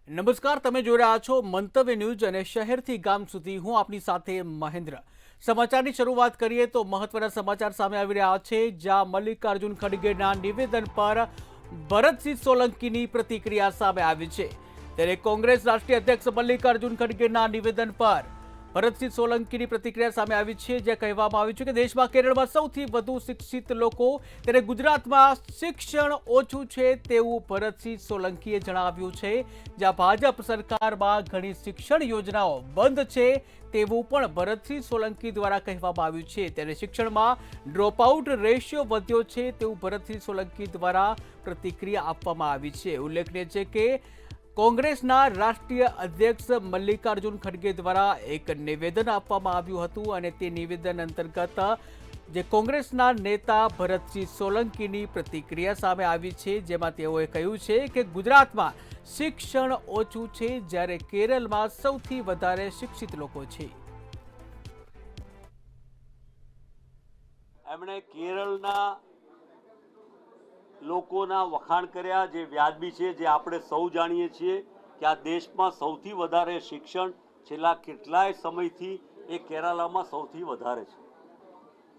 નમસ્કાર, તમે જોઈ રહ્યા છો મંતવ્ય ન્યૂઝ અને શહેરથી ગામ સુધી હું આપની સાથે મહેન્દ્ર। સમાચારની શરૂઆત કરીએ તો મહત્વના સમાચાર સામે આવી રહ્યા છે, જ્યાં મલ્લિકાર્જુન ખડગેના નિવેદન પર ભરતસિંહ સોલંકીની પ્રતિક્રિયા સામે આવી છે। ત્યારે કોંગ્રેસ રાષ્ટ્રીય અધ્યક્ષ મલ્લિકાર્જુન ખડગેના નિવેદન પર ભરતસિંહ સોલંકીની પ્રતિક્રિયા સામે આવી છે, જ્યાં કહેવામાં આવ્યું છે કે દેશમાં કેરળમાં સૌથી વધુ શિક્ષિત લોકો, ત્યારે ગુજરાતમાં શિક્ષણ ઓછું છે તેવું ભરતસિંહ સોલંકીએ જણાવ્યું છે। જ્યાં ભાજપ સરકારમાં ઘણી શિક્ષણ યોજનાઓ બંધ છે તેવું પણ ભરતસિંહ સોલંકી દ્વારા કહેવામાં આવ્યું છે। ત્યારે શિક્ષણમાં ડ્રોપ આઉટ રેશિયો વધ્યો છે તેવું ભરતસિંહ સોલંકી દ્વારા પ્રતિક્રિયા આપવામાં આવી છે। ઉલ્લેખનીય છે કે કોંગ્રેસના રાષ્ટ્રીય અધ્યક્ષ મલ્લિકાર્જુન ખડગે દ્વારા એક નિવેદન આપવામાં આવ્યું હતું અને તે નિવેદન અંતર્ગત જે કોંગ્રેસના નેતા ભરતસિંહ સોલંકીની પ્રતિક્રિયા સામે આવી છે, જેમાં તેઓએ કહ્યું છે કે ગુજરાતમાં શિક્ષણ ઓછું છે જ્યારે કેરળમાં સૌથી વધારે શિક્ષિત લોકો છે। એમણે કેરળના લોકોના વખાણ કર્યા, જે વ્યાજબી છે, જે આપણે સૌ જાણીએ છીએ કે આ દેશમાં સૌથી વધારે શિક્ષણ છેલ્લા કેટલાય સમયથી એ કેરાલામાં સૌથી વધારે છે।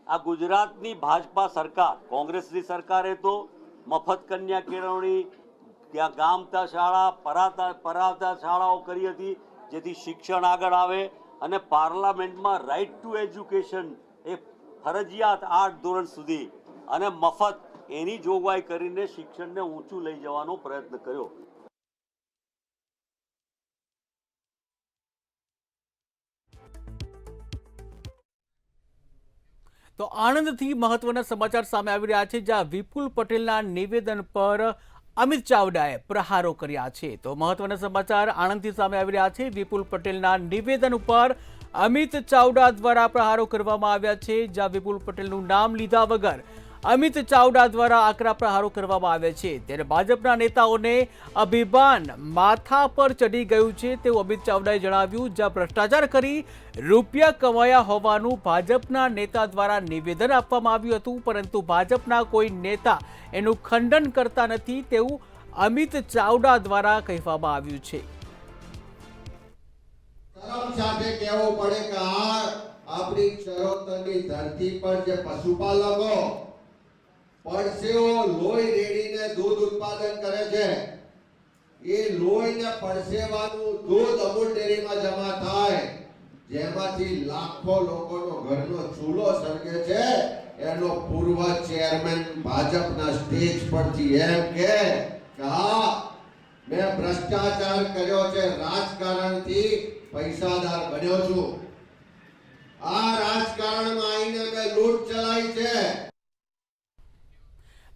આ ગુજરાતની ભાજપા સરકાર, કોંગ્રેસની સરકારે તો મફત કન્યા કેળવણી, ત્યાં ગામતા શાળા, પરાવતા શાળાઓ કરી હતી, જેથી શિક્ષણ આગળ આવે અને પાર્લામેન્ટમાં રાઇટ ટુ એજ્યુકેશન એ ફરજિયાત 8 ધોરણ સુધી અને મફત એની જોગવાઈ કરીને શિક્ષણને ઊંચું લઈ જવાનો પ્રયત્ન કર્યો। તો આણંદથી મહત્વના સમાચાર સામે આવી રહ્યા છે, જ્યાં વિપુલ પટેલના નિવેદન પર અમિત ચાવડાએ પ્રહારો કર્યા છે। તો મહત્વના સમાચાર આણંદથી સામે આવી રહ્યા છે, વિપુલ પટેલના નિવેદન ઉપર અમિત ચાવડા દ્વારા પ્રહારો કરવામાં આવ્યા છે, જ્યાં વિપુલ પટેલનું નામ લીધા વગર અમિત ચાવડા દ્વારા આકરા પ્રહારો કરવામાં આવ્યા છે। ત્યારે ભાજપના નેતાઓને અભિમાન માથા પર ચડી ગયું છે તેવું અમિત ચાવડાએ જણાવ્યું, જ્યાં ભ્રષ્ટાચાર કરી રૂપિયા કમાયા હોવાનું ભાજપના નેતા દ્વારા નિવેદન આપવામાં આવ્યું હતું, પરંતુ ભાજપના કોઈ નેતા એનું ખંડન કરતા નથી તેવું અમિત ચાવડા દ્વારા કહેવામાં આવ્યું છે। શરમ સાથે કહેવું પડે કે આ આપણી ચરોતરની ધરતી પર જે પશુપાલકો પરસેવો લોહી રેડીને દૂધ ઉત્પાદન કરે છે, એ લોહીને પરસેવાનું દૂધ અમૂલ ડેરીમાં જમા થાય, જેમાંથી લાખો લોકોનો ઘરનો ચૂલો સળગે છે, એનો પૂર્વ ચેરમેન ભાજપના સ્ટેજ પરથી એમ કે હા મેં ભ્રષ્ટાચાર કર્યો છે, રાજકારણથી પૈસાદાર બન્યો છું, આ રાજકારણમાં આવીને મેં લૂંટ ચલાવી છે।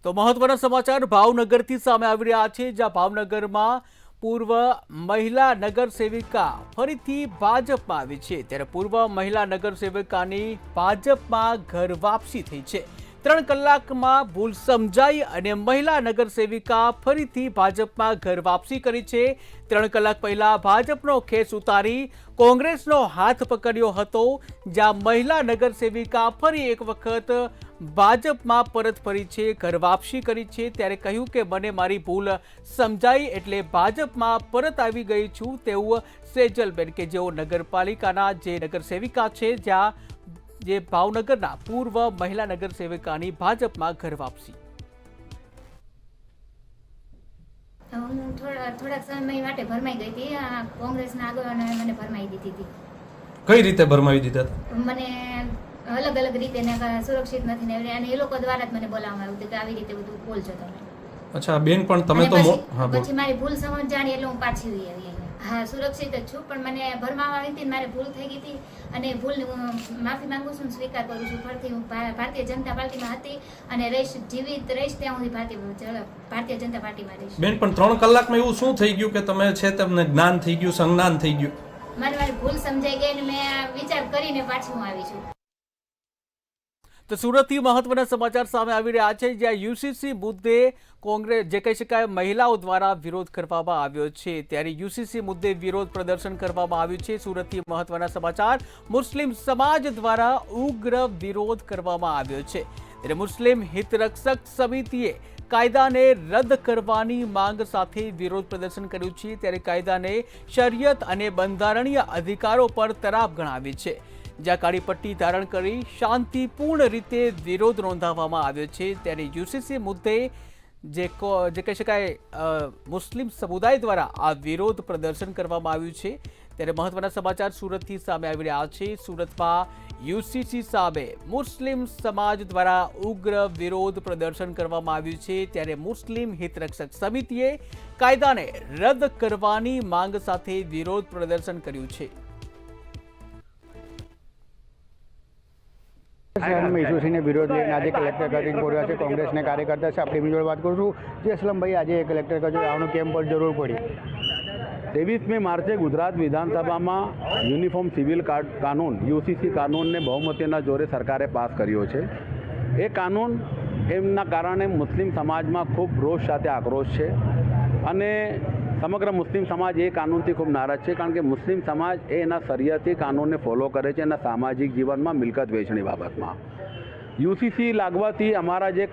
તો મહત્વના સમાચાર ભાવનગરથી સામે આવી રહ્યા છે, જ્યાં ભાવનગરમાં પૂર્વ મહિલા નગર સેવિકા ફરીથી ભાજપમાં આવી છે। ત્યારે પૂર્વ મહિલા નગર સેવિકાની ભાજપમાં ઘર વાપસી થઈ છે। 3 કલાકમાં ભૂલ સમજાઈ અને મહિલા નગર સેવિકા ફરીથી ભાજપમાં ઘર વાપસી કરી છે। 3 કલાક પહેલા ભાજપનો ખેસ ઉતારી કોંગ્રેસનો હાથ પકડ્યો હતો, જ્યાં મહિલા નગર સેવિકા ફરી એક વખત ભાજપમાં પરત ફરી છે, ઘર વાપસી કરી છે। ત્યારે કહ્યું કે મને મારી ભૂલ સમજાઈ એટલે ભાજપમાં પરત આવી ગઈ છું તેવું સેજલબેન, કે જેઓ નગરપાલિકાના જે નગર સેવિકા છે, જ્યાં જે ભાવનગરના પૂર્વ મહિલા નગર સેવિકાની ભાજપમાં ઘર વાપસી। હું થોડાક સમય માટે ભરમાઈ ગઈ હતી, કોંગ્રેસના આગેવાનોએ મને ભરમાઈ દીધી હતી। કઈ રીતે ભરમાવી દીધા હતા? મને અલગ અલગ રીતે સુરક્ષિત નથી ને, અને એ લોકો દ્વારા જ મને બોલાવવામાં આવ્યું હતું કે આવી રીતે બધું બોલજો તમે। અચ્છા બેન, પણ તમે તો પછી મારી ભૂલ સમજાણી એટલે હું પાછી આવી। હા, સુરક્ષિત જ છું, પણ મને ભરમાવા આવી હતી, મારી ભૂલ થઈ ગઈ હતી અને ભૂલ માફી માંગુ છું, સ્વીકાર કરું છું। ફરીથી હું ભારતીય જનતા પાર્ટીમાં હતી અને રહીશ, જીવિત રહીશ ત્યાં સુધી ભારતીય જનતા પાર્ટીમાં રહીશ। બેન, પણ 3 કલાકમાં એવું શું થઈ ગયું કે તમે છે તમને જ્ઞાન થઈ ગયું, સંજ્ઞાન થઈ ગયું? મારી ભૂલ સમજાઈ ગઈ અને મેં વિચાર કરીને પાછી હું આવી છું। તો સુરતથી મહત્વના સમાચાર સામે આવી રહ્યા છે, જ્યાં યુસીસી મુદ્દે કોંગ્રેસ જે કહી શકાય મહિલાઓ દ્વારા વિરોધ કરવામાં આવ્યો છે। ત્યારે યુસીસી મુદ્દે વિરોધ પ્રદર્શન કરવામાં આવ્યું છે। સુરતથી મહત્વના સમાચાર, મુસ્લિમ સમાજ દ્વારા ઉગ્ર વિરોધ કરવામાં આવ્યો છે। ત્યારે મુસ્લિમ હિતરક્ષક સમિતિએ કાયદાને રદ કરવાની માંગ સાથે વિરોધ પ્રદર્શન કર્યું છે, ત્યારે કાયદાને શરિયત અને બંધારણીય અધિકારો પર તરાપ ગણાવી છે, જ્યાં કાળી પટ્ટી ધારણ કરી શાંતિપૂર્ણ રીતે વિરોધ નોંધાવવામાં આવ્યો છે। ત્યારે યુસીસી મુદ્દે જે કહી શકાય મુસ્લિમ સમુદાય દ્વારા આ વિરોધ પ્રદર્શન કરવામાં આવ્યું છે। ત્યારે મહત્વના સમાચાર સુરતથી સામે આવી રહ્યા છે। સુરતમાં યુસીસી સામે મુસ્લિમ સમાજ દ્વારા ઉગ્ર વિરોધ પ્રદર્શન કરવામાં આવ્યું છે। ત્યારે મુસ્લિમ હિતરક્ષક સમિતિએ કાયદાને રદ કરવાની માંગ સાથે વિરોધ પ્રદર્શન કર્યું છે। શહેરમાં યુસીસીને વિરોધ લઈને આજે કલેક્ટર કચેરી પહોંચ્યા છે કોંગ્રેસના કાર્યકર્તા છે। આપણે એમની જોડે વાત કરું છું। જે અસલમભાઈ, આજે કલેક્ટર કચેરી આવવાનું કેમ પર જરૂર પડી? 23મી માર્ચે ગુજરાત વિધાનસભામાં યુનિફોર્મ સિવિલ કાનૂન યુસીસી કાનૂનને બહુમતીના જોરે સરકારે પાસ કર્યો છે। એ કાનૂન એમના કારણે મુસ્લિમ સમાજમાં ખૂબ રોષ સાથે આક્રોશ છે અને સમગ્ર મુસ્લિમ સમાજ એ કાનૂનથી ખૂબ નારાજ છે, કારણ કે મુસ્લિમ સમાજ એ એના શરિયતી કાનૂનને ફોલો કરે છે એના સામાજિક જીવનમાં મિલકત વેચણી બાબતમાં। યુસીસી લાગવાથી અમારા જે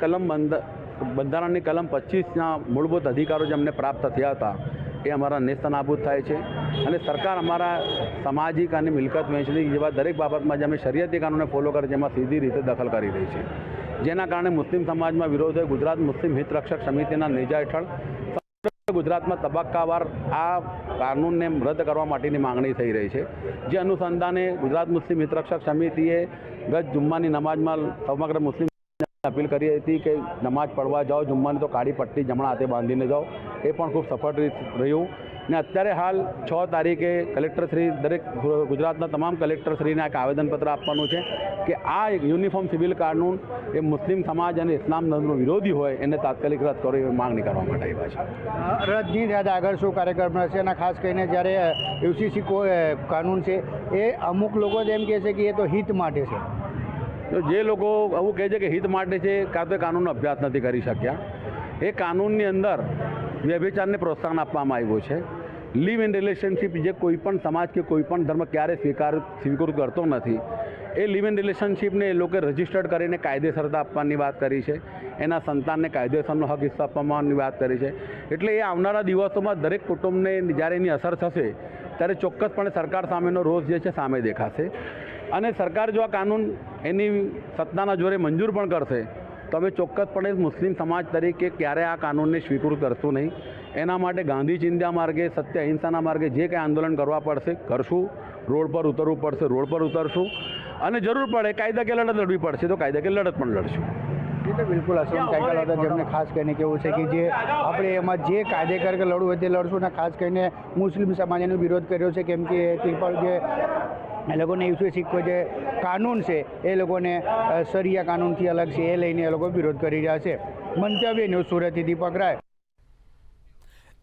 બંધારણની કલમ 25ના મૂળભૂત અધિકારો જે અમને પ્રાપ્ત થયા હતા એ અમારા નેસ્તનાબૂદ થાય છે અને સરકાર અમારા સામાજિક અને મિલકત વહેંચણી જેવા દરેક બાબતમાં જે અમે શરિયતી કાનૂનને ફોલો કરે છે એમાં સીધી રીતે દખલ કરી રહી છે, જેના કારણે મુસ્લિમ સમાજમાં વિરોધ હોય। ગુજરાત મુસ્લિમ હિતરક્ષક સમિતિના નેજા હેઠળ ગુજરાતમાં તબક્કાવાર આ કાનૂનને રદ કરવા માટેની માંગણી થઈ રહી છે, જે અનુસંધાને ગુજરાત મુસ્લિમ હિતરક્ષક સમિતિએ ગત જુમ્માની નમાજમાં સમગ્ર મુસ્લિમ અપીલ કરી હતી કે નમાજ પઢવા જાઓ, જુમ્માની તો કાળી પટ્ટી જમણા હાથે બાંધીને જાઓ। એ પણ ખૂબ સફળ રહ્યું ને અત્યારે હાલ 6 તારીખે કલેક્ટરશ્રી દરેક ગુજરાતના તમામ કલેક્ટરશ્રીને એક આવેદનપત્ર આપવાનું છે કે આ યુનિફોર્મ સિવિલ કાનૂન એ મુસ્લિમ સમાજ અને ઇસ્લામ ધર્મનો વિરોધી હોય એને તાત્કાલિક રદ કરો એવી માંગણી કરવા માટે આવ્યા છે। રદની સાથે આગળ શું કાર્યક્રમ રહેશે? અને ખાસ કરીને જ્યારે યુસીસી કાનૂન છે એ અમુક લોકો એમ કહે છે કે એ તો હિત માટે છે, તો જે લોકો આવું કહે છે કે હિત માટે છે, કાં તો કાનૂનનો અભ્યાસ નથી કરી શક્યા। એ કાનૂનની અંદર વ્યભિચારને પ્રોત્સાહન આપવામાં આવ્યું છે। લિવ ઇન રિલેશનશિપ જે કોઈ પણ સમાજ કે કોઈ પણ ધર્મ ક્યારે સ્વીકૃત કરતો નથી, એ લિવ ઇન રિલેશનશિપને એ લોકો રજિસ્ટર્ડ કરીને કાયદેસરતા આપવાની વાત કરી છે, એના સંતાનને કાયદેસરનો હક હિસ્સો આપવાની વાત કરી છે। એટલે એ આવનારા દિવસોમાં દરેક કુટુંબને જ્યારે એની અસર થશે ત્યારે ચોક્કસપણે સરકાર સામેનો રોષ જે છે સામે દેખાશે અને સરકાર જો આ કાનૂન એની સત્તાના જોરે મંજૂર પણ કરશે તો અમે ચોક્કસપણે મુસ્લિમ સમાજ તરીકે ક્યારે આ કાનૂનને સ્વીકૃત કરશું નહીં। એના માટે ગાંધી ચિંધ્યા માર્ગે, સત્ય અહિંસાના માર્ગે જે કંઈ આંદોલન કરવા પડશે કરશું, રોડ પર ઉતરવું પડશે રોડ પર ઉતરશું અને જરૂર પડે કાયદાકીય લડત લડવી પડશે તો કાયદાકીય લડત પણ લડશું। એ તો બિલકુલ અસલમ સાયકલ હતા, જેમને ખાસ કરીને કેવું છે કે જે આપણે એમાં જે કાયદેસર લડવું હોય તે લડશું અને ખાસ કરીને મુસ્લિમ સમાજનો વિરોધ કર્યો છે, કેમ કે જે એ લોકોને યુસીસી જે કાનૂન છે એ લોકોને શરિયા કાનૂનથી અલગ છે, એ લઈને એ લોકો વિરોધ કરી રહ્યા છે। મંતવ્ય ન્યૂઝ સુરતથી દીપક રાય।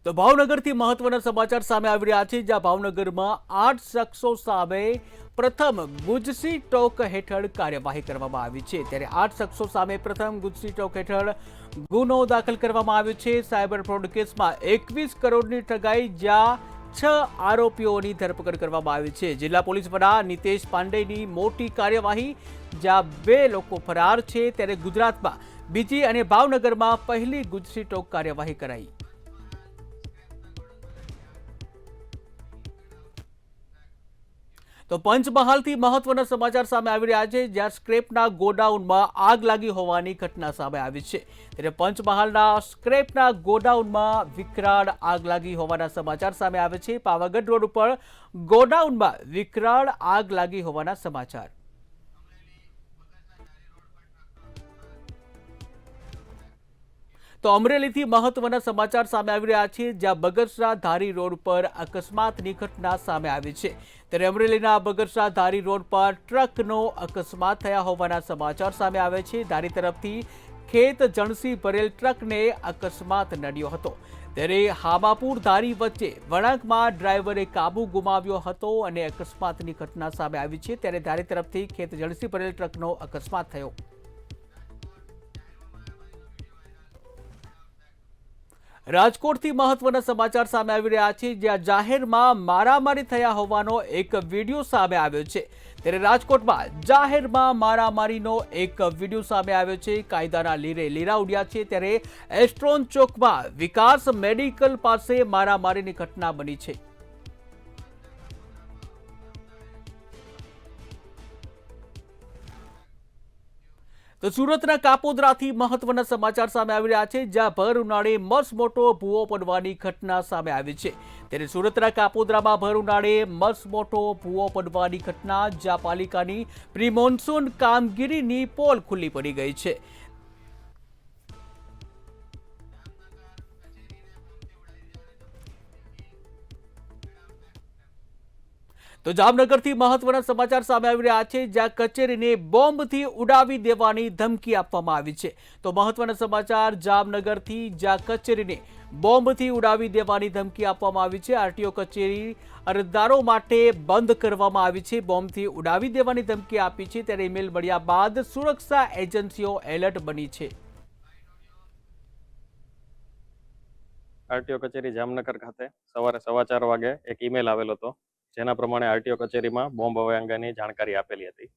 તો ભાવનગરથી મહત્વના સમાચાર સામે આવી રહ્યા છે, જ્યાં ભાવનગરમાં 8 શખ્સો સામે પ્રથમ ગુજસી ટોક હેઠળ કાર્યવાહી કરવામાં આવી છે। ત્યારે 8 શખ્સો સામે પ્રથમ ગુજસી ટોક હેઠળ ગુનો દાખલ કરવામાં આવ્યો છે। સાયબર ફ્રોડ કેસમાં 21 કરોડની ઠગાઈ, જ્યાં 6 આરોપીઓની ધરપકડ કરવામાં આવી છે। જિલ્લા પોલીસ વડા નિતેશ પાંડેની મોટી કાર્યવાહી, જ્યાં 2 લોકો ફરાર છે। ત્યારે ગુજરાતમાં બીજી અને ભાવનગરમાં પહેલી ગુજસી ટોક કાર્યવાહી કરાઈ। તો પંચમહાલથી મહત્વના સમાચાર સામે આવી રહ્યા છે, જ્યાં સ્ક્રેપના ગોડાઉનમાં આગ લાગી હોવાની ઘટના સામે આવી છે। ત્યારે પંચમહાલના સ્ક્રેપના ગોડાઉનમાં વિકરાળ આગ લાગી હોવાના સમાચાર સામે આવે છે। પાવાગઢ રોડ ઉપર ગોડાઉનમાં વિકરાળ આગ લાગી હોવાના સમાચાર। તો અમરેલીથી મહત્વના સમાચાર સામે આવી રહ્યા છે, જ્યાં બગસરા ધારી રોડ પર અકસ્માતની ઘટના સામે આવી છે। ત્યારે અમરેલીના બગસરા ધારી રોડ પર ટ્રકનો અકસ્માત થયા હોવાના સમાચાર સામે આવે છે। ધારી તરફથી ખેત જણસી ભરેલ ટ્રકને અકસ્માત નડ્યો હતો। ત્યારે હામાપુર ધારી વચ્ચે વળાંકમાં ડ્રાઈવરે કાબુ ગુમાવ્યો હતો અને અકસ્માતની ઘટના સામે આવી છે। ત્યારે ધારી તરફથી ખેત જણસી ભરેલ ટ્રકનો અકસ્માત થયો। રાજકોટથી મહત્વના સમાચાર સામે આવી રહ્યા છે, જ્યાં જાહેરમાં મારામારી થયા હોવાનો એક વિડીયો સામે આવ્યો છે। ત્યારે રાજકોટમાં જાહેરમાં મારામારીનો એક વિડીયો સામે આવ્યો છે। કાયદાના લીરે લીરા ઉડ્યા છે। ત્યારે એસ્ટ્રોન ચોકમાં વિકાસ મેડિકલ પાસે મારામારીની ઘટના બની છે। તો સુરતના કાપોદ્રાથી મહત્વના સમાચાર સામે આવી રહ્યા છે, જ્યાં ભર ઉનાળે મસમોટો ભૂવો પડવાની ઘટના સામે આવી છે। ત્યારે સુરતના કાપોદ્રામાં ભર ઉનાળે મસમોટો ભૂવો પડવાની ઘટના, જ્યાં પાલિકાની પ્રી મોન્સૂન કામગીરીની પોલ ખુલ્લી પડી ગઈ છે। તો જામનગરથી મહત્વના સમાચાર સામે આવી રહ્યા છે, જ્યાં કચેરીને બોમ્બથી ઉડાવી દેવાની ધમકી આપવામાં આવી છે। તો મહત્વના સમાચાર જામનગરથી, જ્યાં કચેરીને બોમ્બથી ઉડાવી દેવાની ધમકી આપવામાં આવી છે। આરટીઓ કચેરી અરજદારો માટે બંધ કરવામાં આવી છે। બોમ્બથી ઉડાવી દેવાની ધમકી આપી છે। ત્યારે ઈમેલ મળ્યા બાદ સુરક્ષા એજન્સીઓ એલર્ટ બની છે। આરટીઓ કચેરી જામનગર ખાતે સવારે 4:15 વાગે એક ઈમેલ આવેલો હતો, જેના પ્રમાણે આરટીઓ કચેરીમાં બોમ્બ હવા અંગેની જાણકારી આપેલી હતી।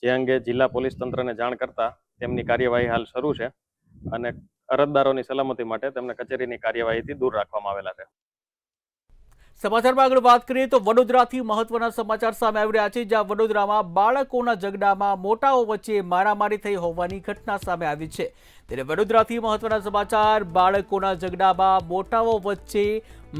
જે અંગે જિલ્લા પોલીસ તંત્રને જાણ કરતા તેમની કાર્યવાહી હાલ શરૂ છે અને અરજદારોની સલામતી માટે તેમને કચેરીની કાર્યવાહીથી દૂર રાખવામાં આવેલા છે। સમાચારમાં આગળ વાત કરીએ તો વડોદરાથી મહત્વના સમાચાર સામે આવી રહ્યા છે, જ્યાં વડોદરામાં બાળકોના ઝઘડામાં મોટાઓ વચ્ચે મારામારી થઈ હોવાની ઘટના સામે આવી છે। ત્યારે વડોદરાથી મહત્વના સમાચાર, બાળકોના ઝઘડામાં મોટાઓ વચ્ચે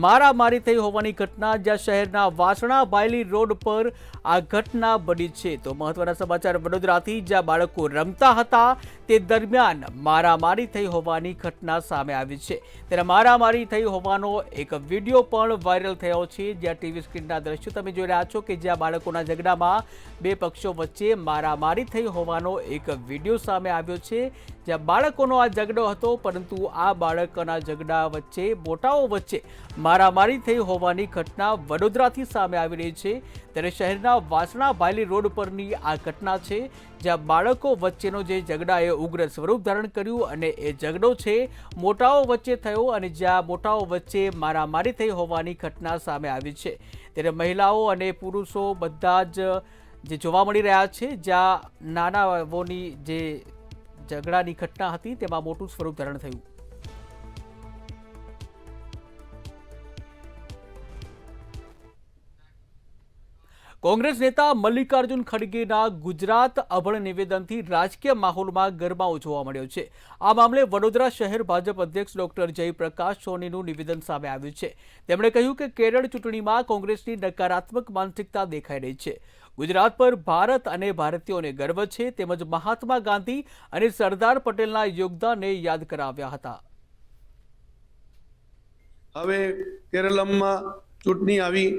મારામારી થઈ હોવાની ઘટના, જ્યાં શહેરના વાસણા ભાયલી રોડ પર આ ઘટના બની છે। તો મહત્વના સમાચાર વડોદરાથી, જ્યાં બાળકો રમતા હતા તે દરમિયાન મારામારી થઈ હોવાની ઘટના સામે આવી છે। ત્યારે મારામારી થઈ હોવાનો એક વિડીયો પણ વાયરલ થયો છે, જ્યાં ટીવી સ્ક્રીનના દ્રશ્યો તમે જોઈ રહ્યા છો કે જ્યાં બાળકોના ઝઘડામાં બે પક્ષો વચ્ચે મારામારી થઈ હોવાનો એક વિડીયો સામે આવ્યો છે, જ્યાં બાળકોનો આ ઝઘડો હતો, પરંતુ આ બાળકોના ઝઘડા વચ્ચે મોટાઓ વચ્ચે મારામારી થઈ હોવાની ઘટના વડોદરાથી સામે આવી રહી છે। ત્યારે શહેરના વાસણા ભાયલી રોડ પરની આ ઘટના છે, જ્યાં બાળકો વચ્ચેનો જે ઝઘડાએ ઉગ્ર સ્વરૂપ ધારણ કર્યું અને એ ઝઘડો છે મોટાઓ વચ્ચે થયો અને જ્યાં મોટાઓ વચ્ચે મારામારી થઈ હોવાની ઘટના સામે આવી છે। ત્યારે મહિલાઓ અને પુરુષો બધા જ જે જોવા મળી રહ્યા છે, જ્યાં નાનાઓની જે ઝઘડાની ઘટના હતી તેમાં મોટું સ્વરૂપ ધારણ થયું। કોંગ્રેસ નેતા મલ્લિકાર્જુન ખડગેના ગુજરાત અભણ નિવેદનથી રાજકીય માહોલમાં ગરમાવો જોવા મળ્યો છે। આ મામલે વડોદરા શહેર ભાજપ અધ્યક્ષ ડોક્ટર જયપ્રકાશ સોનીનું નિવેદન સામે આવ્યું છે। તેમણે કહ્યું કે કેરળ ચૂંટણીમાં કોંગ્રેસની નકારાત્મક માનસિકતા દેખાઈ રહી છે। ગુજરાત પર ભારત અને ભારતીયોને ગર્વ છે, તેમજ મહાત્મા ગાંધી અને સરદાર પટેલના યોગદાનને યાદ કરાવ્યા હતા। હવે કેરળમાં ચૂંટણી આવી,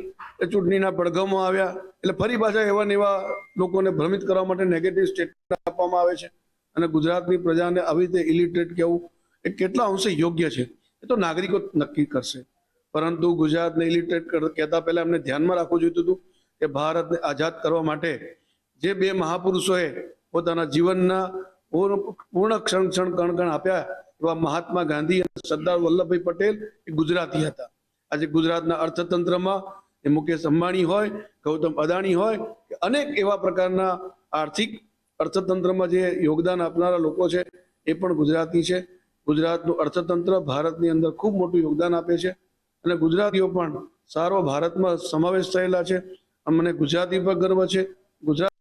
એ ચૂંટણીના પડઘમો આવ્યા એટલે ફરી પાછા એવા ને એવા લોકોને ભ્રમિત કરવા માટે નેગેટિવ સ્ટેટમેન્ટ આપવામાં આવે છે અને ગુજરાતની પ્રજાને આવી રીતે ઇલિટરેટ કહેવું એ કેટલા અંશે યોગ્ય છે એ તો નાગરિકો નક્કી કરશે। પરંતુ ગુજરાતને ઇલિટરેટ કહેતા પહેલા એમને ધ્યાનમાં રાખવું જોઈતું હતું કે ભારતને આઝાદ કરવા માટે જે બે મહાપુરુષોએ પોતાના જીવનના પૂર્ણ ક્ષણ કણ આપ્યા, એવા મહાત્મા ગાંધી અને સરદાર વલ્લભભાઈ પટેલ એ ગુજરાતી હતા। આજે ગુજરાતના અર્થતંત્રમાં એ મુકેશ અંબાણી હોય, ગૌતમ અદાણી હોય કે અનેક એવા પ્રકારના આર્થિક અર્થતંત્રમાં જે યોગદાન આપનારા લોકો છે એ પણ ગુજરાતી છે। ગુજરાતનું અર્થતંત્ર ભારતની અંદર ખૂબ મોટું યોગદાન આપે છે અને ગુજરાતીઓ પણ સારો ભારતમાં સમાવેશ થયેલા છે। અમને ગુજરાતી પર ગર્વ છે। ગુજરાત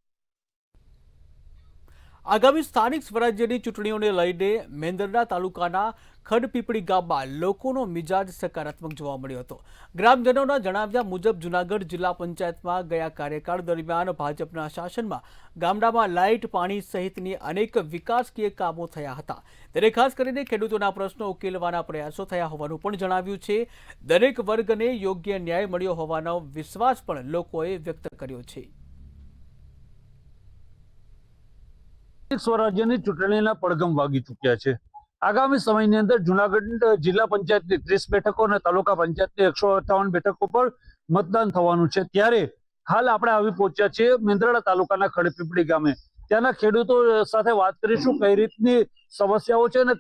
આગામી સ્થાનિક સ્વરાજ્યની ચૂંટણીઓને લઈને મેંદરડા તાલુકાના ખડપીપળી ગામમાં લોકોનો મિજાજ સકારાત્મક જોવા મળ્યો હતો। ગ્રામજનોના જણાવ્યા મુજબ જૂનાગઢ જિલ્લા પંચાયતમાં ગયા કાર્યકાળ દરમિયાન ભાજપના શાસનમાં ગામડામાં લાઇટ, પાણી સહિતની અનેક વિકાસકીય કામો થયા હતા। ત્યારે ખાસ કરીને ખેડૂતોના પ્રશ્નો ઉકેલવાના પ્રયાસો થયા હોવાનું પણ જણાવ્યું છે। દરેક વર્ગને યોગ્ય ન્યાય મળ્યો હોવાનો વિશ્વાસ પણ લોકોએ વ્યક્ત કર્યો છે। સ્વરાજ્યની ચૂંટણીના પડઘમ વાગી ચૂક્યા છે। આગામી સમયની અંદર જૂનાગઢ જિલ્લા પંચાયતની 30 બેઠકો અને તાલુકા પંચાયતની 158 બેઠકો પર મતદાન થવાનું છે। ત્યારે હાલ આપણે આવી પહોંચ્યા છીએ મેંદરડા તાલુકાના ખડપીપળી ગામે। ત્યાંના ખેડૂતો સાથે વાત કરીશું, કઈ રીતની સમસ્યાઓ છે ને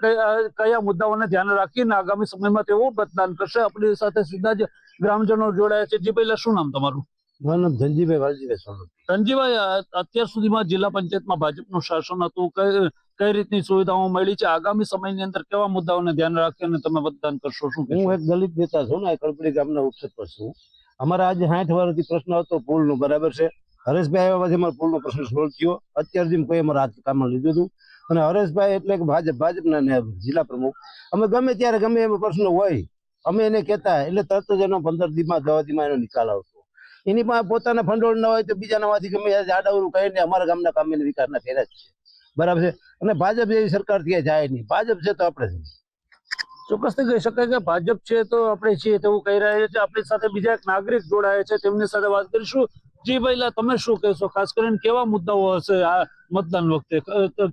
કયા મુદ્દાઓને ધ્યાને રાખીને આગામી સમયમાં તેઓ મતદાન કરશે. આપણી સાથે સીધા જ ગ્રામજનો જોડાયા છે. જી પહેલા શું નામ તમારું? મારું નામ ધનજીભાઈ વાલજીભાઈ સોલંકી. ધનજીભાઈ, અત્યાર સુધીમાં જિલ્લા પંચાયતમાં ભાજપનું શાસન હતું, કઈ રીતની સુવિધાઓ મળી છે? આગામી સમયની અંદર કેવા મુદ્દાઓને ધ્યાન રાખીને તમે મતદાન કરશો? શું હું એક દલિત નેતા છું ને, કડપડી ગામના ઉપસરપંચ છું. અમારા આજે 60 વર્ષથી પ્રશ્ન હતો પુલનો, બરાબર છે. હરેશભાઈ આવ્યા પછી અમારો પુલનો પ્રશ્ન સોલ્વ થયો. અત્યાર સુધી કોઈ અમારા હાથ કામમાં લીધું હતું. અને હરેશભાઈ એટલે કે ભાજપના જિલ્લા પ્રમુખ. અમે ગમે ત્યારે ગમે એમાં પ્રશ્ન હોય અમે એને કહેતા, એટલે તરત જ એનો 15 દીમાં 10 દીમાં એનો નિકાલ આવતો. એની પાસે પોતાના ભંડોળ ના હોય તો બીજાના માંથી ગમે આડાવરું કહીને અમારા ગામના કામ એને વિકાસના કર્યા જ છે, બરાબર છે. અને ભાજપ જેવી સરકાર ત્યાં જાય નહીં. ભાજપ છે તો આપણે છે. ચોક્કસથી કહી શકાય કે ભાજપ છે તો આપણે છીએ તેવું કહી રહ્યા છે. આપણી સાથે બીજા એક નાગરિક જોડાયા છે, તેમની સાથે વાત કરીશું. જી પહેલા તમે શું કહેશો? ખાસ કરીને કેવા મુદ્દાઓ હશે આ મતદાન વખતે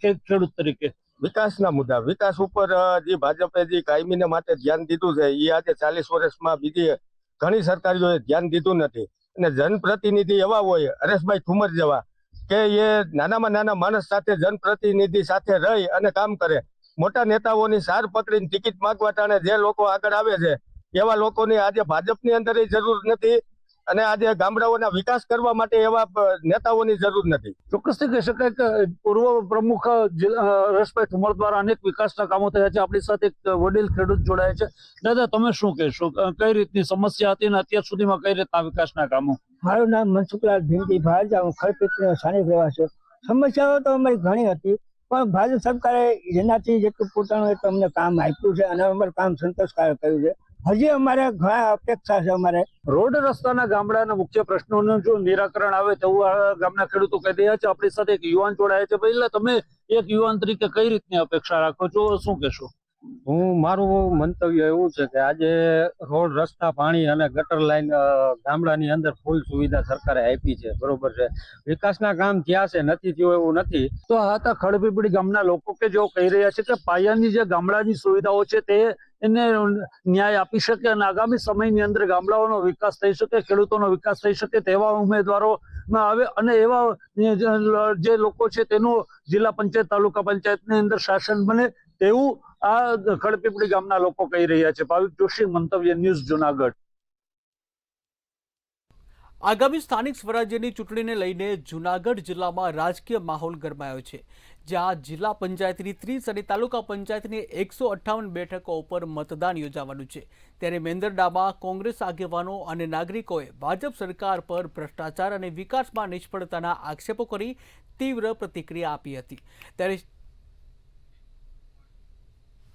ખેડૂત તરીકે? વિકાસના મુદ્દા, વિકાસ ઉપર જે ભાજપે જે કાયમીને માટે ધ્યાન દીધું છે એ આજે 40 વર્ષમાં બીજી ઘણી સરકારીઓએ ધ્યાન દીધું નથી. અને જનપ્રતિનિધિ એવા હોય હરેશભાઈ ઠુમર જેવા કે એ નાનામાં નાના માણસ સાથે જનપ્રતિનિધિ સાથે રહી અને કામ કરે. મોટા નેતાઓની સાર પકડીને ટિકિટ માંગવા ટાણે જે લોકો આગળ આવે છે એવા લોકોની આજે ભાજપની અંદર જરૂર નથી. અને આજે ગામડાઓના વિકાસ કરવા માટે એવા નેતાઓની જરૂર નથી. ચોક્કસથી કહી શકાય કે પૂર્વ પ્રમુખ હરેશભાઈ ઠુમર દ્વારા અનેક વિકાસના કામો થયા છે. આપણી સાથે એક વડીલ ખેડૂત જોડાયા છે. દાદા, તમે શું કહેશો? કઈ રીતની સમસ્યા હતી અને અત્યાર સુધીમાં કઈ રીતના વિકાસના કામો? મારું નામ મનસુખલાલ ભીમજીભાઈ, હું ખડપીપળીનો સ્થાનિક રહેવાસી. સમસ્યાઓ તો અમારી ઘણી હતી, પણ ભાજપ સરકારે જેનાથી જેટલું પોતાનું એટલું અમને કામ આપ્યું છે અને અમારું કામ સંતોષકારક કર્યું છે. હજી અમારે ઘણા અપેક્ષા છે. અમારે રોડ રસ્તાના ગામડાના મુખ્ય પ્રશ્નોનું જો નિરાકરણ આવે તેવું ગામના ખેડૂતો કહી રહ્યા છે. આપણી સાથે એક યુવાન જોડાયા છે. પહેલા તમે એક યુવાન તરીકે કઈ રીતની અપેક્ષા રાખો છો? શું કહેશો? મારું મંતવ્ય એવું છે કે આજે રોડ, રસ્તા, પાણી અને ગટર લાઈન ગામડાની અંદર ફૂલ સુવિધા સરકારે આપી છે, બરોબર છે. વિકાસના કામ થયા છે, નથી થયું એવું નથી. તો આ હતા ખડપીપળી ગામના લોકો કે જેઓ કહી રહ્યા છે કે પાયાની જે ગામડાની સુવિધાઓ છે તે એને ન્યાય આપી શકે અને આગામી સમયની અંદર ગામડાઓનો વિકાસ થઈ શકે, ખેડૂતોનો વિકાસ થઈ શકે તેવા ઉમેદવારો આવે અને એવા જે લોકો છે તેનું જિલ્લા પંચાયત, તાલુકા પંચાયતની અંદર શાસન બને તેવું આ ખડપીપળી ગામના લોકો કહી રહ્યા છે. ભાવિક જોશી, મંતવ્ય ન્યૂઝ, જુનાગઢ. આગામી સ્થાનિક સ્વરાજ્યની ચૂંટણીને લઈને જૂનાગઢ જિલ્લામાં રાજકીય માહોલ ગરમાયો છે, જ્યાં જિલ્લા પંચાયતની 30 અને તાલુકા પંચાયતની 158 બેઠકો ઉપર મતદાન યોજાવાનું છે. ત્યારે મેંદરડામાં કોંગ્રેસ આગેવાનો અને નાગરિકોએ ભાજપ સરકાર પર ભ્રષ્ટાચાર અને વિકાસમાં નિષ્ફળતાના આક્ષેપો કરી તીવ્ર પ્રતિક્રિયા આપી હતી. ત્યારે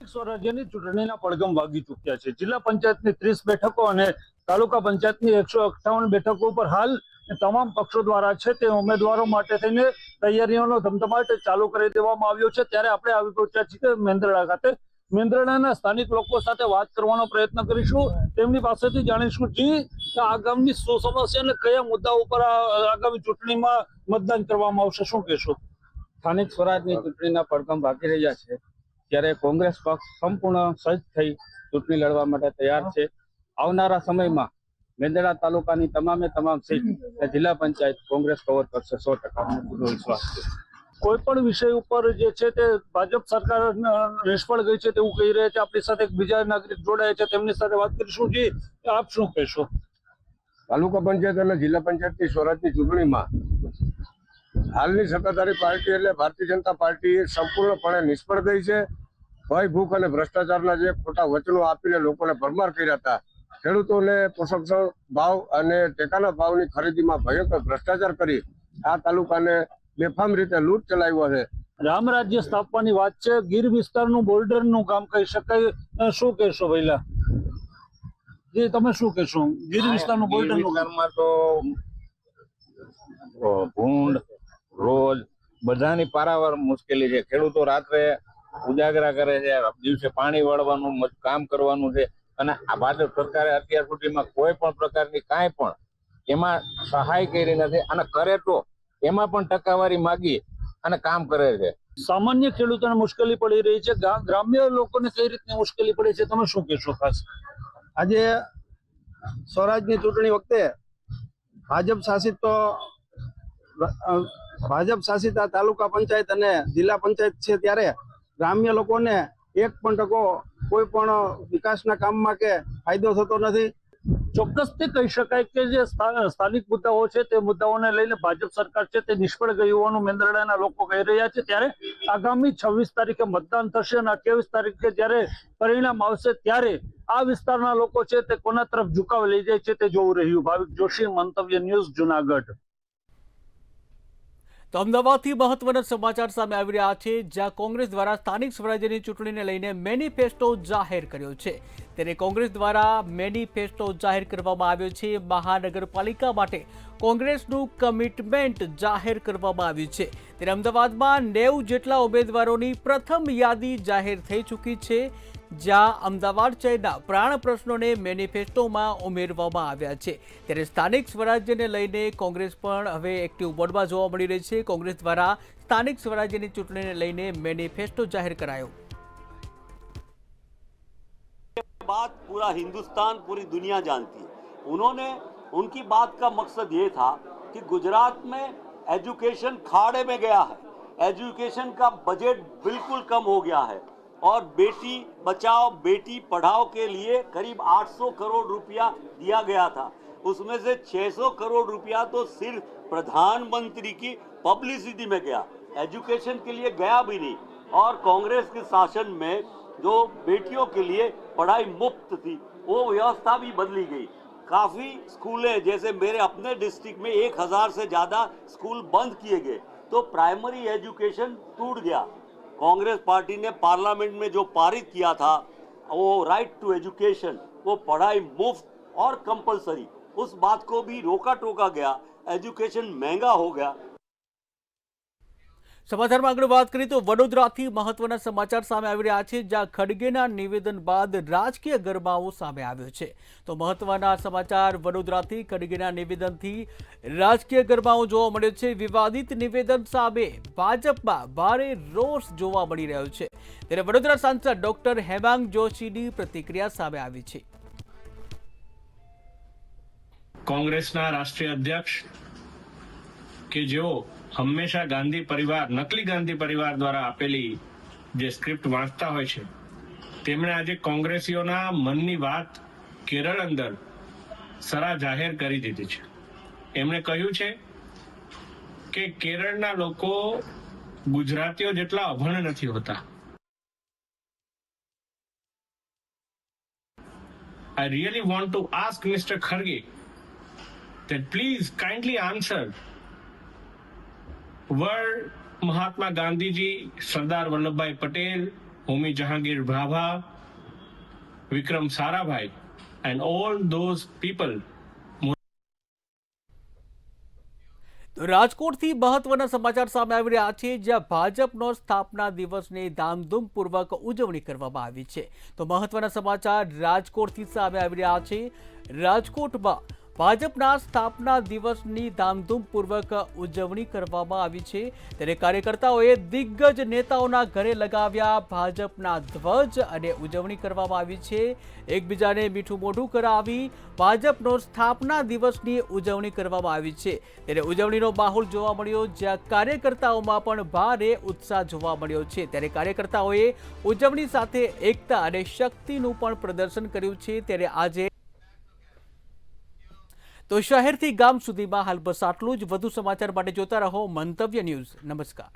સ્વરાજ્યની ચૂંટણીના પડઘમ વાગી ચૂક્યા છે. જિલ્લા પંચાયતની 30 બેઠકો અને તાલુકા પંચાયતની 158 બેઠકો પર હાલ તમામ પક્ષો દ્વારા છે તે ઉમેદવારો માટે થઈને તૈયારીઓનો ધમધમાટ ચાલુ કરી દેવામાં આવ્યો છે. ત્યારે આપણે આવી પહોંચ્યા છીએ મેંદરડા ખાતે. મેંદરડાના સ્થાનિક લોકો સાથે વાત કરવાનો પ્રયત્ન કરીશું. તેમની પાસેથી જાણીશું જી આ ગામની શું સમસ્યા અને કયા મુદ્દા ઉપર આગામી ચૂંટણીમાં મતદાન કરવામાં આવશે. શું કહેશો? સ્થાનિક સ્વરાજની ચૂંટણીના પડઘમ વાગી રહ્યા છે, ત્યારે કોંગ્રેસ પક્ષ સંપૂર્ણ સજ્જ થઈ ચૂંટણી લડવા માટે તૈયાર છે. આવનારા સમયમાં મેંદરડા તાલુકાની તમામ સીટ જિલ્લા પંચાયત કોંગ્રેસ કવર કરશે 100%. પૂરો વિશ્વાસ છે. કોઈ પણ વિષય ઉપર જે છે તે ભાજપ સરકાર નિષ્ફળ ગઈ છે તેવું કહી રહ્યા છે. આપણી સાથે એક બીજા નાગરિક જોડાયા છે, તેમની સાથે વાત કરીશું. જી, આપ શું કહેશો? તાલુકા પંચાયત અને જિલ્લા પંચાયતની સ્વરાજની ચૂંટણીમાં હાલની સત્તાધારી પાર્ટી એટલે ભારતીય જનતા પાર્ટી સંપૂર્ણપણે નિષ્ફળ ગઈ છે. ભય, ભૂખ અને ભ્રષ્ટાચારના જે ખોટા વચનો આપીને લોકોને ભરમાર કર્યા હતા. ખેડૂતોને પોષક ભાવ અને ટેકાના ભાવની ખરીદીમાં ભયંકર ભ્રષ્ટાચાર કરી આ તાલુકાને બેફામ રીતે લૂંટ ચલાવ્યો છે. રામ રાજ્ય સ્થાપવાની વાત છે, ગીર વિસ્તારનું બોર્ડરનું કામ કહી શકાય. શું કહેશો પહેલા? જી, તમે શું કહેશો? ગીર વિસ્તારનું બોર્ડરનું કામમાં તો ભૂંડ, રોજ બધાની પારાવાર મુશ્કેલી છે. ખેડૂતો રાત્રે ઉજાગરા કરે છે, દિવસે પાણી વાળવાનું કામ કરવાનું છે. અને આ ભાજપ સરકારે અત્યાર સુધીમાં કોઈ પણ પ્રકારની કાંઈ પણ એમાં સહાય કરી નથી, અને કરે તો એમાં પણ ટકાવારી માગી અને કામ કરે છે. સામાન્ય ખેડૂતોને મુશ્કેલી પડી રહી છે, ગ્રામ્ય લોકોને કઈ રીતની મુશ્કેલી પડી છે, તમે શું કહેશો? ખાસ આજે સ્વરાજની ચૂંટણી વખતે ભાજપ શાસિત આ તાલુકા પંચાયત અને જિલ્લા પંચાયત છે, ત્યારે ગ્રામ્ય લોકોને 1% કોઈ પણ વિકાસના કામમાં કે ફાયદો થતો નથી. ચોક્કસથી કહી શકાય કે જે સ્થાનિક મુદ્દાઓ છે તે મુદ્દાઓને લઈને ભાજપ સરકાર છે તે નિષ્ફળ ગઈ હોવાનું મેંદરડાના લોકો કહી રહ્યા છે. ત્યારે આગામી 26 તારીખે મતદાન થશે અને 28 તારીખે જ્યારે પરિણામ આવશે ત્યારે આ વિસ્તારના લોકો છે તે કોના તરફ ઝુકાવ લઈ જાય છે તે જોવું રહ્યું. ભાવિક જોશી, મંતવ્ય ન્યૂઝ, જુનાગઢ. તો અમદાવાદથી મહત્વના સમાચાર સામે આવી રહ્યા છે, જ્યાં કોંગ્રેસ દ્વારા સ્થાનિક સ્વરાજ્યની ચૂંટણીને લઈને મેનિફેસ્ટો જાહેર કર્યો છે. ત્યારે કોંગ્રેસ દ્વારા મેનિફેસ્ટો જાહેર કરવામાં આવ્યો છે. મહાનગરપાલિકા માટે કોંગ્રેસનું કમિટમેન્ટ જાહેર કરવામાં આવ્યું છે. ત્યારે અમદાવાદમાં 90 જેટલા ઉમેદવારોની પ્રથમ યાદી જાહેર થઈ ચૂકી છે, જ્યાં અમદાવાદ શહેરના પ્રાણ પ્રશ્નોને મેનિફેસ્ટોમાં ઉમેરવામાં આવ્યા છે. ત્યારે સ્થાનિક સ્વરાજ્યને લઈને કોંગ્રેસ પણ હવે એક્ટિવ મોડમાં જોવા મળી રહી છે. કોંગ્રેસ દ્વારા સ્થાનિક સ્વરાજ્યની ચૂંટણીને લઈને મેનિફેસ્ટો જાહેર કરાયો. बात पूरा हिंदुस्तान, पूरी दुनिया जानती है. उन्होंने, उनकी बात का मकसद ये था कि गुजरात में एजुकेशन खाड़े में गया है, एजुकेशन का बजट बिल्कुल कम हो गया है और बेटी बचाओ बेटी पढ़ाओ के लिए करीब 800 करोड़ रुपया दिया गया था. उसमें से 600 करोड़ रुपया तो सिर्फ प्रधानमंत्री की पब्लिसिटी में गया, एजुकेशन के लिए गया भी नहीं. और कांग्रेस के शासन में जो बेटियों के लिए पढ़ाई मुफ्त थी वो व्यवस्था भी बदली गई. काफ़ी स्कूलें, जैसे मेरे अपने डिस्ट्रिक्ट में 1000 से ज़्यादा स्कूल बंद किए गए, तो प्राइमरी एजुकेशन टूट गया. कांग्रेस पार्टी ने पार्लियामेंट में जो पारित किया था वो राइट टू एजुकेशन, वो पढ़ाई मुफ्त और कंपलसरी, उस बात को भी रोका टोका गया. एजुकेशन महंगा हो गया. સમાચારમાં આગળ વાત કરીએ તો વડોદરાથી મહત્વના સમાચાર સામે આવી રહ્યા છે, જ્યાં ખડગેના નિવેદન બાદ રાજકીય ગરમાવો સામે આવ્યો છે. તો મહત્વના સમાચાર વડોદરાથી ખડગેના નિવેદનથી રાજકીય ગરમાવો જોવા મળ્યો છે. વિવાદિત નિવેદન સામે ભાજપમાં ભારે રોષ જોવા મળી રહ્યો છે. ત્યારે વડોદરા સાંસદ ડોક્ટર હેમાંગ જોશીની પ્રતિક્રિયા સામે આવી છે. કોંગ્રેસના રાષ્ટ્રીય અધ્યક્ષ કે જેઓ હંમેશા ગાંધી પરિવાર, નકલી ગાંધી પરિવાર દ્વારા આપેલી જે સ્ક્રિપ્ટ વાંચતા હોય છે, તેમણે આજે કોંગ્રેસીઓના મનની વાત કેરળ અંદર સરા જાહેર કરી દીધી છે. એમણે કહ્યું છે કે કેરળના લોકો ગુજરાતીઓ જેટલા અભણ નથી હોતા. I really want to ask Mr. Kharge that please kindly answer, were Mahatma Gandhi ji, Sardar Vallabhbhai Patel, Homi Jahangir Bhabha, Vikram Sarabhai and all those people. તો રાજકોટથી મહત્વના સમાચાર સામે આવી રહ્યા છે, જ્યાં ભાજપનો સ્થાપના દિવસની ધામધૂમપૂર્વક ઉજવણી કરવામાં આવી છે. તો મહત્વના સમાચાર રાજકોટથી સામે આવી રહ્યા છે. રાજકોટમાં ભાજપના સ્થાપના દિવસની ધામધૂમપૂર્વક ઉજવણી કરવામાં આવી છે. ત્યારે કાર્યકર્તાઓએ દિગ્ગજ નેતાઓના ઘરે લગાવ્યા ભાજપના ધ્વજ અને ઉજવણી કરવામાં આવી છે. એકબીજાને મીઠું મોઢું કરાવી ભાજપનો સ્થાપના દિવસની ઉજવણી કરવામાં આવી છે. ત્યારે ઉજવણીનો માહોલ જોવા મળ્યો, જ્યાં કાર્યકર્તાઓમાં પણ ભારે ઉત્સાહ જોવા મળ્યો છે. ત્યારે કાર્યકર્તાઓએ ઉજવણી સાથે એકતા અને શક્તિનું પણ પ્રદર્શન કર્યું છે. ત્યારે આજે તો શહેરથી ગામ સુધીમાં હાલ બસ આટલું જ. વધુ સમાચાર માટે જોતા રહો મંતવ્ય ન્યૂઝ. નમસ્કાર.